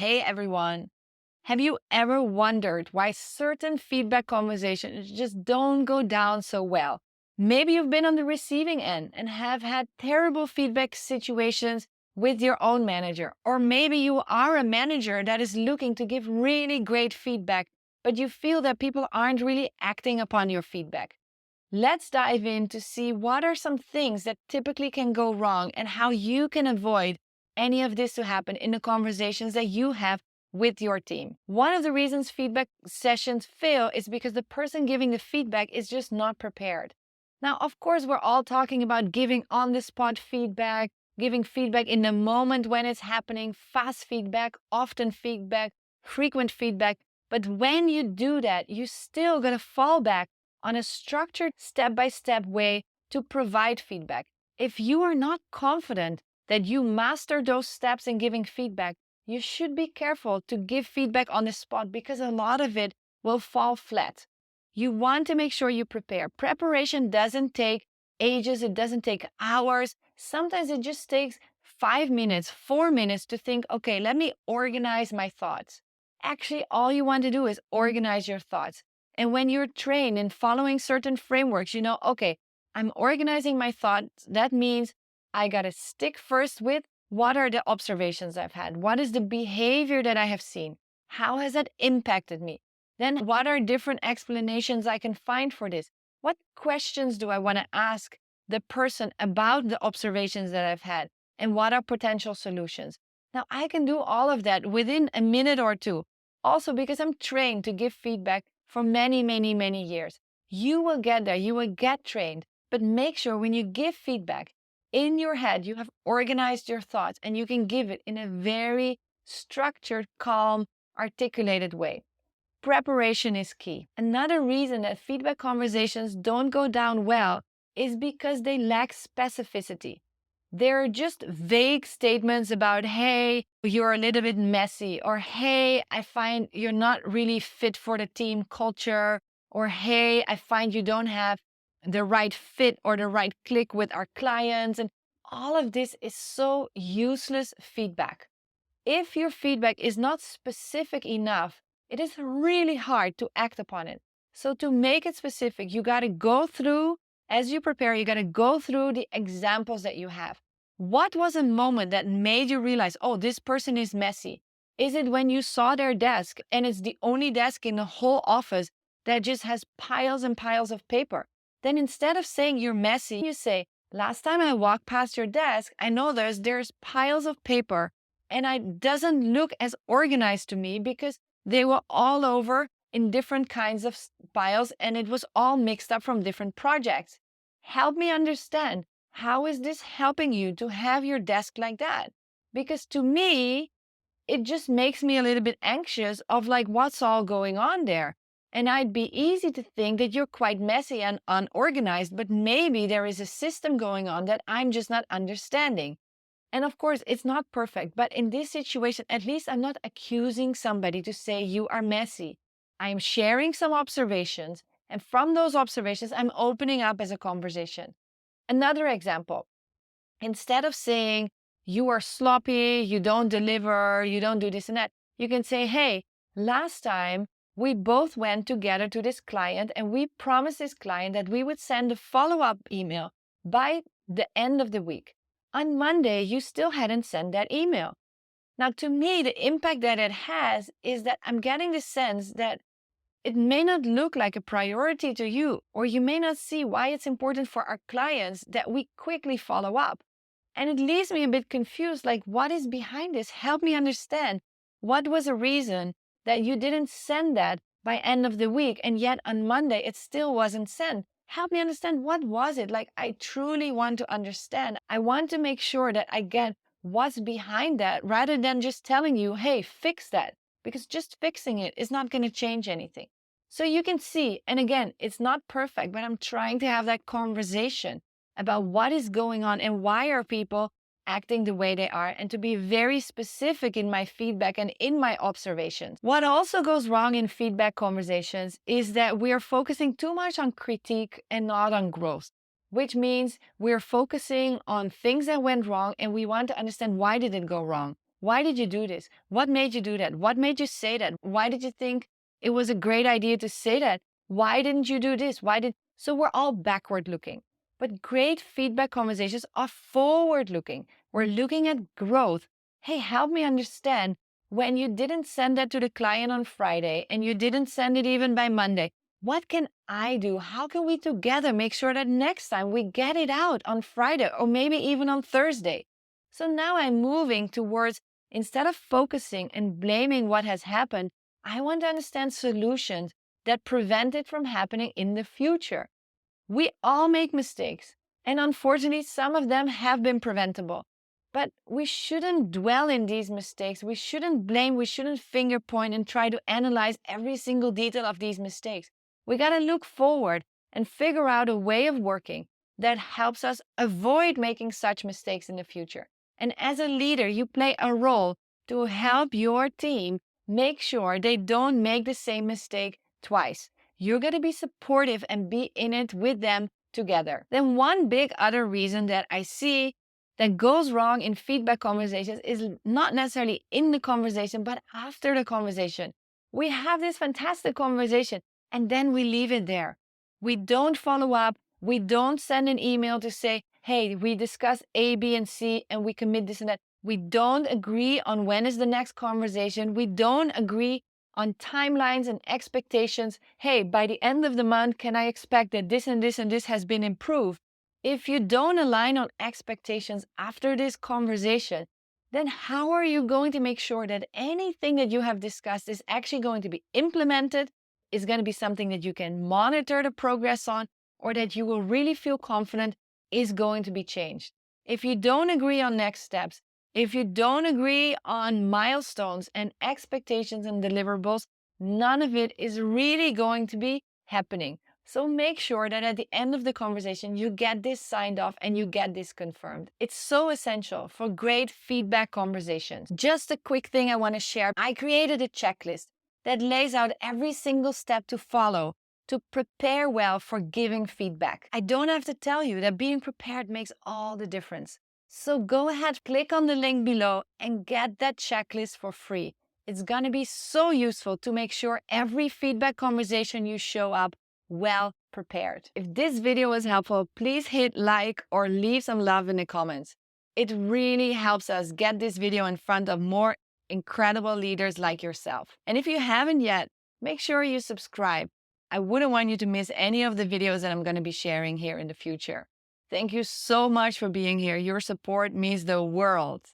Hey everyone. Have you ever wondered why certain feedback conversations just don't go down so well? Maybe you've been on the receiving end and have had terrible feedback situations with your own manager. Or maybe you are a manager that is looking to give really great feedback, but you feel that people aren't really acting upon your feedback. Let's dive in to see what are some things that typically can go wrong and how you can avoid any of this to happen in the conversations that you have with your team. One of the reasons feedback sessions fail is because the person giving the feedback is just not prepared. Now, of course, we're all talking about giving on the spot feedback, giving feedback in the moment when it's happening, fast feedback, often feedback, frequent feedback. But when you do that, you still got to fall back on a structured step-by-step way to provide feedback. If you are not confident that you master those steps in giving feedback, you should be careful to give feedback on the spot because a lot of it will fall flat. You want to make sure you prepare. Preparation doesn't take ages, it doesn't take hours. Sometimes it just takes 5 minutes, 4 minutes to think, okay, let me organize my thoughts. Actually, all you want to do is organize your thoughts. And when you're trained in following certain frameworks, you know, okay, I'm organizing my thoughts. That means I got to stick first with what are the observations I've had? What is the behavior that I have seen? How has that impacted me? Then what are different explanations I can find for this? What questions do I want to ask the person about the observations that I've had? And what are potential solutions? Now, I can do all of that within a minute or two. Also, because I'm trained to give feedback for many, many, many years. You will get there, you will get trained, but make sure when you give feedback in your head, you have organized your thoughts and you can give it in a very structured, calm, articulated way. Preparation is key. Another reason that feedback conversations don't go down well is because they lack specificity. They're just vague statements about, hey, you're a little bit messy, or hey, I find you're not really fit for the team culture, or hey, I find you don't have the right fit or the right click with our clients. And all of this is so useless feedback. If your feedback is not specific enough, it is really hard to act upon it. So to make it specific, you got to go through, as you prepare, you got to go through the examples that you have. What was a moment that made you realize, oh, this person is messy? Is it when you saw their desk and it's the only desk in the whole office that just has piles and piles of paper? Then instead of saying you're messy, you say, last time I walked past your desk, I know there's piles of paper and it doesn't look as organized to me because they were all over in different kinds of files and it was all mixed up from different projects. Help me understand, how is this helping you to have your desk like that? Because to me, it just makes me a little bit anxious of like what's all going on there. And I'd be easy to think that you're quite messy and unorganized, but maybe there is a system going on that I'm just not understanding. And of course, it's not perfect, but in this situation, at least I'm not accusing somebody to say you are messy. I'm sharing some observations, and from those observations, I'm opening up as a conversation. Another example, instead of saying you are sloppy, you don't deliver, you don't do this and that, you can say, hey, last time we both went together to this client and we promised this client that we would send a follow-up email by the end of the week. On Monday, you still hadn't sent that email. Now, to me, the impact that it has is that I'm getting the sense that it may not look like a priority to you, or you may not see why it's important for our clients that we quickly follow up. And it leaves me a bit confused, like what is behind this? Help me understand. What was a reason that you didn't send that by end of the week, and yet on Monday it still wasn't sent? Help me understand, what was it? Like, I truly want to understand. I want to make sure that I get what's behind that rather than just telling you, hey, fix that. Because just fixing it is not going to change anything. So you can see, and again, it's not perfect, but I'm trying to have that conversation about what is going on and why are people acting the way they are, and to be very specific in my feedback and in my observations. What also goes wrong in feedback conversations is that we are focusing too much on critique and not on growth, which means we're focusing on things that went wrong and we want to understand why did it go wrong. Why did you do this? What made you do that? What made you say that? Why did you think it was a great idea to say that? Why didn't you do this? So we're all backward looking. But great feedback conversations are forward looking. We're looking at growth. Hey, help me understand when you didn't send that to the client on Friday and you didn't send it even by Monday. What can I do? How can we together make sure that next time we get it out on Friday or maybe even on Thursday? So now I'm moving towards, instead of focusing and blaming what has happened, I want to understand solutions that prevent it from happening in the future. We all make mistakes, and unfortunately, some of them have been preventable. But we shouldn't dwell in these mistakes. We shouldn't blame, we shouldn't finger point and try to analyze every single detail of these mistakes. We got to look forward and figure out a way of working that helps us avoid making such mistakes in the future. And as a leader, you play a role to help your team make sure they don't make the same mistake twice. You're going to be supportive and be in it with them together. Then one big other reason that I see that goes wrong in feedback conversations is not necessarily in the conversation, but after the conversation. We have this fantastic conversation and then we leave it there. We don't follow up. We don't send an email to say, hey, we discussed A, B, and C, and we commit this and that. We don't agree on when is the next conversation. We don't agree on timelines and expectations. Hey, by the end of the month, can I expect that this and this and this has been improved? If you don't align on expectations after this conversation, then how are you going to make sure that anything that you have discussed is actually going to be implemented, is going to be something that you can monitor the progress on, or that you will really feel confident is going to be changed? If you don't agree on next steps, if you don't agree on milestones and expectations and deliverables, none of it is really going to be happening. So make sure that at the end of the conversation, you get this signed off and you get this confirmed. It's so essential for great feedback conversations. Just a quick thing I want to share. I created a checklist that lays out every single step to follow to prepare well for giving feedback. I don't have to tell you that being prepared makes all the difference. So go ahead, click on the link below and get that checklist for free. It's going to be so useful to make sure every feedback conversation you show up well prepared. If this video was helpful, please hit like or leave some love in the comments. It really helps us get this video in front of more incredible leaders like yourself. And if you haven't yet, make sure you subscribe. I wouldn't want you to miss any of the videos that I'm going to be sharing here in the future. Thank you so much for being here. Your support means the world.